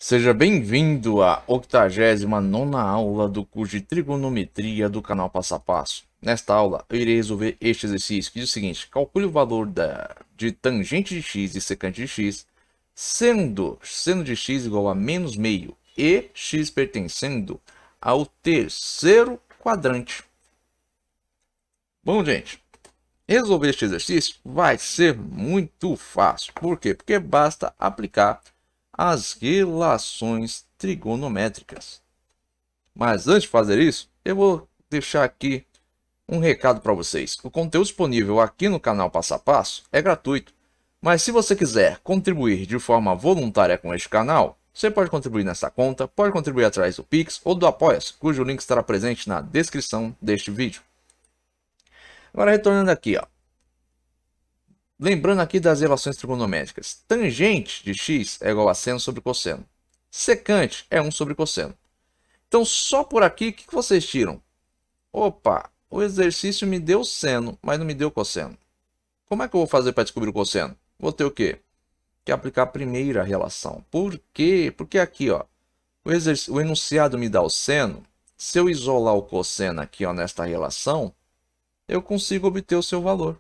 Seja bem-vindo à 89ª aula do curso de Trigonometria do canal Passo a Passo. Nesta aula, eu irei resolver este exercício que diz o seguinte: calcule o valor de tangente de x e secante de x, sendo seno de x igual a menos meio e x pertencendo ao terceiro quadrante. Bom, gente, resolver este exercício vai ser muito fácil. Por quê? Porque basta aplicar as relações trigonométricas. Mas antes de fazer isso, eu vou deixar aqui um recado para vocês. O conteúdo disponível aqui no canal Passo a Passo é gratuito, mas se você quiser contribuir de forma voluntária com este canal, você pode contribuir nessa conta, pode contribuir através do Pix ou do Apoia-se, cujo link estará presente na descrição deste vídeo. Agora retornando aqui, ó. Lembrando aqui das relações trigonométricas. Tangente de x é igual a seno sobre cosseno. Secante é 1 sobre cosseno. Então, só por aqui, o que vocês tiram? Opa, o exercício me deu seno, mas não me deu cosseno. Como é que eu vou fazer para descobrir o cosseno? Vou ter o quê? Que aplicar a primeira relação. Por quê? Porque aqui, ó, o enunciado me dá o seno. Se eu isolar o cosseno aqui, ó, nesta relação, eu consigo obter o seu valor.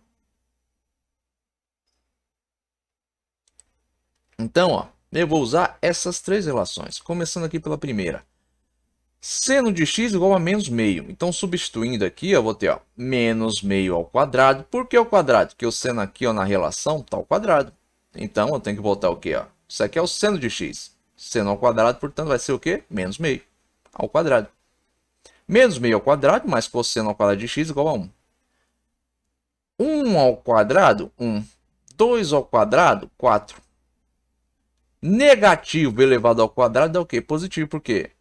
Então, ó, eu vou usar essas três relações, começando aqui pela primeira. Seno de x igual a menos meio. Então, substituindo aqui, eu vou ter ó, menos meio ao quadrado. Por que ao quadrado? Porque o seno aqui ó, na relação está ao quadrado. Então, eu tenho que botar o quê? Ó? Isso aqui é o seno de x. Seno ao quadrado, portanto, vai ser o quê? Menos meio ao quadrado. Menos meio ao quadrado mais cosseno ao quadrado de x igual a 1. 1 ao quadrado, 1. 2 ao quadrado, 4. Negativo elevado ao quadrado dá o quê? Positivo, por quê?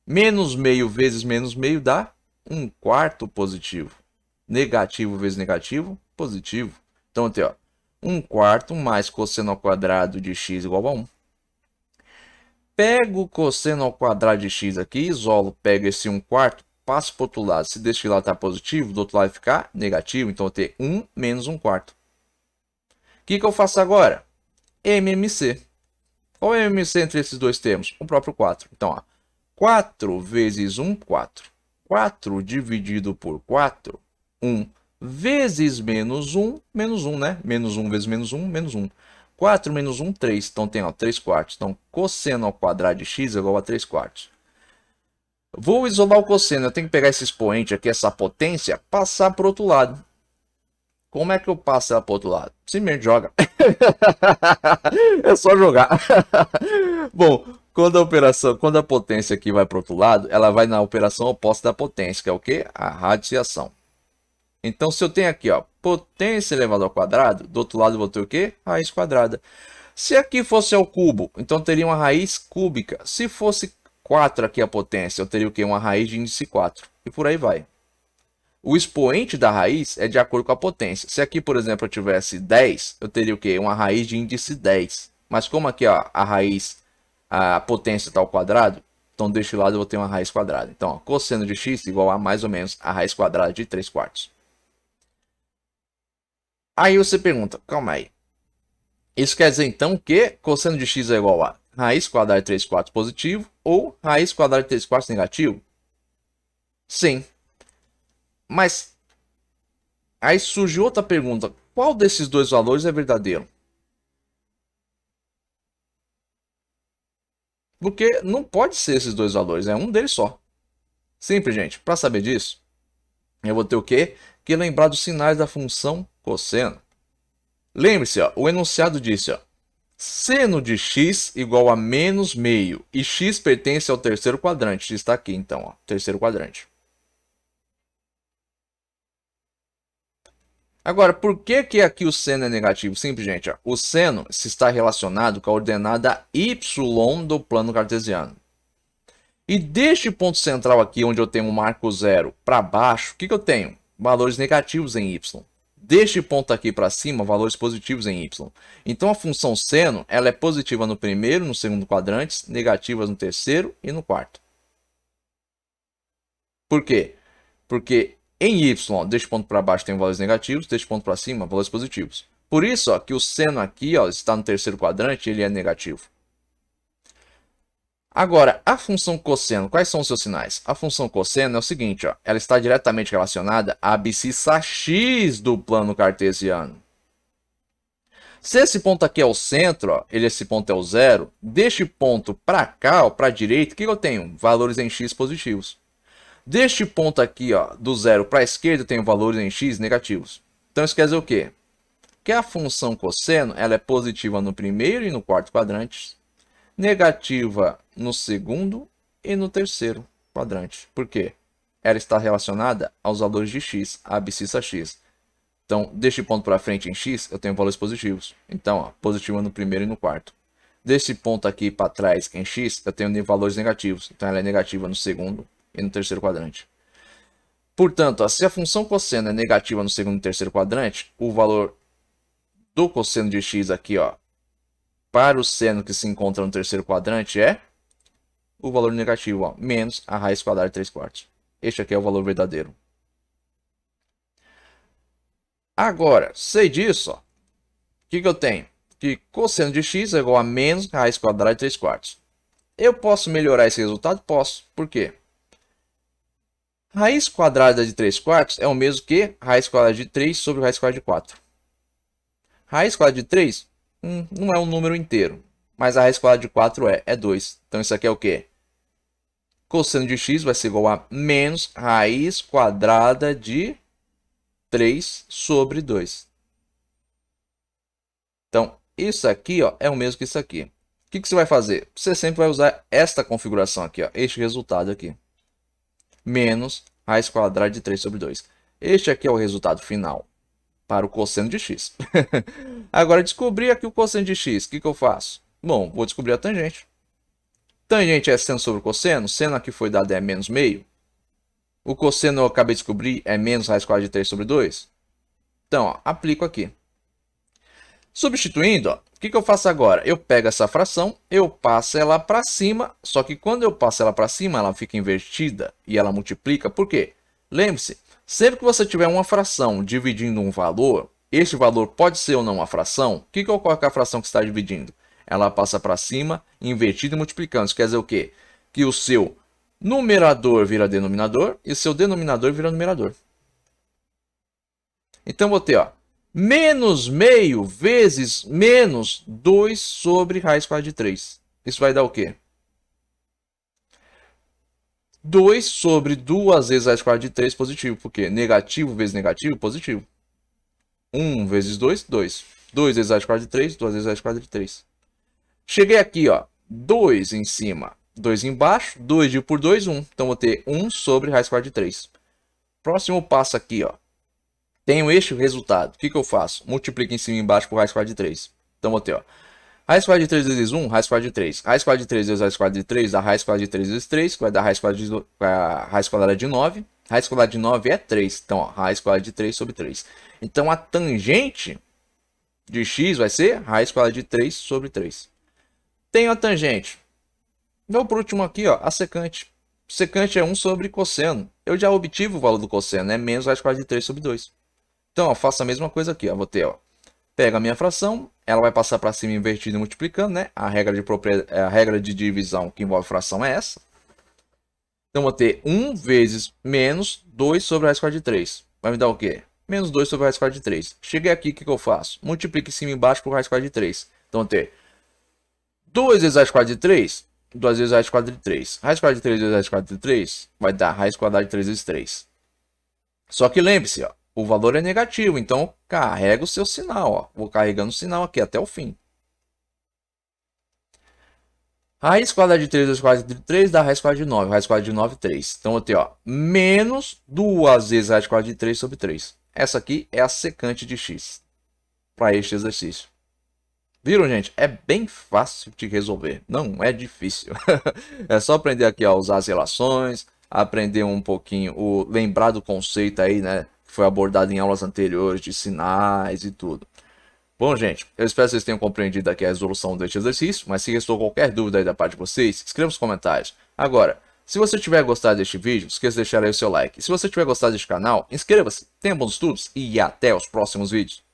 Menos meio vezes menos meio dá 1/4 positivo. Negativo vezes negativo, positivo. Então, tem, ó, 1/4 mais cosseno ao quadrado de x igual a 1. Pego o cosseno ao quadrado de x aqui, isolo, pego esse 1/4, passo para o outro lado. Se deste lado está positivo, do outro lado vai ficar negativo. Então, eu vou ter 1 menos 1/4. O que eu faço agora? MMC. Qual é o MMC entre esses dois termos? O próprio 4. Então, ó, 4 vezes 1, 4. 4 dividido por 4, 1. Vezes menos 1, né? Menos 1 vezes menos 1, menos 1. 4 menos 1, 3. Então, tem ó, 3/4. Então, cosseno ao quadrado de x é igual a 3/4. Vou isolar o cosseno. Eu tenho que pegar esse expoente aqui, essa potência, passar para o outro lado. Como é que eu passo ela para o outro lado? Simplesmente joga. É só jogar. Bom, quando a potência aqui vai para o outro lado, ela vai na operação oposta da potência, que é o quê? A radiciação. Então, se eu tenho aqui, ó, potência elevada ao quadrado, do outro lado eu vou ter o quê? Raiz quadrada. Se aqui fosse ao cubo, então teria uma raiz cúbica. Se fosse 4 aqui a potência, eu teria o quê? Uma raiz de índice 4. E por aí vai. O expoente da raiz é de acordo com a potência. Se aqui, por exemplo, eu tivesse 10, eu teria o quê? Uma raiz de índice 10. Mas como aqui ó, a potência está ao quadrado, então deste lado eu vou ter uma raiz quadrada. Então, ó, cosseno de x igual a mais ou menos a raiz quadrada de 3/4. Aí você pergunta, calma aí. Isso quer dizer então que cosseno de x é igual a raiz quadrada de 3/4 positivo ou raiz quadrada de 3/4 negativo? Sim. Mas aí surge outra pergunta. Qual desses dois valores é verdadeiro? Porque não pode ser esses dois valores, é um deles só. Simples, gente. Para saber disso, eu vou ter o quê? Que lembrar dos sinais da função cosseno. Lembre-se, o enunciado disse, ó, seno de x igual a menos meio. E x pertence ao terceiro quadrante. X está aqui, então, ó, terceiro quadrante. Agora, por que aqui o seno é negativo? Simples, gente. Ó. O seno se está relacionado com a ordenada y do plano cartesiano. E deste ponto central aqui, onde eu tenho um marco zero para baixo, o que eu tenho? Valores negativos em y. Deste ponto aqui para cima, valores positivos em y. Então, a função seno ela é positiva no primeiro e no segundo quadrantes, negativas no terceiro e no quarto. Por quê? Porque em y, deste ponto para baixo tem valores negativos, deste ponto para cima, valores positivos. Por isso, ó, que o seno aqui ó, está no terceiro quadrante, ele é negativo. Agora, a função cosseno, quais são os seus sinais? A função cosseno é o seguinte, ó, ela está diretamente relacionada à abscissa x do plano cartesiano. Se esse ponto aqui é o centro, ó, esse ponto é o zero, deste ponto para cá, para a direita, o que eu tenho? Valores em x positivos. Deste ponto aqui, ó, do zero para a esquerda, eu tenho valores em x negativos. Então isso quer dizer o quê? Que a função cosseno ela é positiva no primeiro e no quarto quadrantes, negativa no segundo e no terceiro quadrante. Por quê? Ela está relacionada aos valores de x, a abscissa x. Então, deste ponto para frente em x, eu tenho valores positivos. Então, ó, positiva no primeiro e no quarto. Desse ponto aqui para trás em x, eu tenho valores negativos. Então, ela é negativa no segundo e no terceiro quadrante. Portanto, ó, se a função cosseno é negativa no segundo e terceiro quadrante, o valor do cosseno de x aqui, ó, para o seno que se encontra no terceiro quadrante é o valor negativo, ó, menos a raiz quadrada de 3/4. Este aqui é o valor verdadeiro. Agora, sei disso, ó, o que eu tenho? Que cosseno de x é igual a menos a raiz quadrada de 3/4. Eu posso melhorar esse resultado? Posso. Por quê? Raiz quadrada de 3/4 é o mesmo que raiz quadrada de 3 sobre raiz quadrada de 4. Raiz quadrada de 3 não é um número inteiro, mas a raiz quadrada de 4 é 2. Então isso aqui é o quê? Cosseno de x vai ser igual a menos raiz quadrada de 3 sobre 2. Então, isso aqui, ó, é o mesmo que isso aqui. O que você vai fazer? Você sempre vai usar esta configuração aqui, ó, este resultado aqui. Menos raiz quadrada de 3 sobre 2. Este aqui é o resultado final para o cosseno de x. Agora, descobrir aqui o cosseno de x, o que eu faço? Bom, vou descobrir a tangente. Tangente é seno sobre cosseno. Seno aqui foi dado é menos meio. O cosseno eu acabei de descobrir é menos raiz quadrada de 3 sobre 2. Então, ó, aplico aqui. Substituindo, ó, o que eu faço agora? Eu pego essa fração, eu passo ela para cima, só que quando eu passo ela para cima, ela fica invertida e ela multiplica. Por quê? Lembre-se, sempre que você tiver uma fração dividindo um valor, este valor pode ser ou não uma fração. O que ocorre com a fração que está dividindo? Ela passa para cima, invertida e multiplicando. Isso quer dizer o quê? Que o seu numerador vira denominador e o seu denominador vira numerador. Então, vou ter, ó, menos meio vezes menos 2 sobre raiz quadrada de 3. Isso vai dar o quê? 2 sobre 2 vezes raiz quadrada de 3 positivo. Por quê? Negativo vezes negativo, positivo. 1 vezes 2, 2. 2 vezes raiz quadrada de 3, 2 vezes raiz quadrada de 3. Cheguei aqui, ó, 2 em cima, 2 embaixo, 2 dividido por 2, 1. Então, vou ter 1 sobre raiz quadrada de 3. Próximo passo aqui, ó. Tenho este resultado. O que eu faço? Multiplico em cima e embaixo por raiz quadrada de 3. Então, vou ter, ó, raiz quadrada de 3 vezes 1, raiz quadrada de 3. Raiz quadrada de 3 vezes raiz quadrada de 3 dá raiz quadrada de 3 vezes 3, que vai dar raiz quadrada de 9. Raiz quadrada de 9 é 3. Então, ó, raiz quadrada de 3 sobre 3. Então, a tangente de x vai ser raiz quadrada de 3 sobre 3. Tenho a tangente. Vou por último aqui, ó, a secante. Secante é 1 sobre cosseno. Eu já obtive o valor do cosseno, é menos raiz quadrada de 3 sobre 2. Então, ó, faço a mesma coisa aqui, ó. Vou ter, ó, pego a minha fração, ela vai passar para cima invertida e multiplicando, né? A regra de divisão que envolve fração é essa. Então, vou ter 1 vezes menos 2 sobre a raiz quadrada de 3. Vai me dar o quê? Menos 2 sobre a raiz quadrada de 3. Cheguei aqui, o que eu faço? Multiplico em cima e embaixo por raiz quadrada de 3. Então, vou ter 2 vezes raiz quadrada de 3, 2 vezes raiz quadrada de 3. Raiz quadrada de 3 vezes raiz quadrada de 3 vai dar raiz quadrada de 3 vezes 3. Só que lembre-se, ó, o valor é negativo, então carrega o seu sinal, ó. Vou carregando o sinal aqui até o fim. Raiz quadrada de 3 vezes quadrada de 3 dá raiz quadrada de 9. Raiz quadrada de 9, 3. Então, eu tenho, ó, menos 2 vezes raiz quadrada de 3 sobre 3. Essa aqui é a secante de x para este exercício. Viram, gente? É bem fácil de resolver. Não é difícil. É só aprender aqui a usar as relações, aprender um pouquinho, lembrar do conceito aí, né? Que foi abordado em aulas anteriores de sinais e tudo. Bom, gente, eu espero que vocês tenham compreendido aqui a resolução deste exercício, mas se restou qualquer dúvida aí da parte de vocês, escreva nos comentários. Agora, se você tiver gostado deste vídeo, esqueça de deixar aí o seu like. E se você tiver gostado deste canal, inscreva-se, tenha bons estudos e até os próximos vídeos.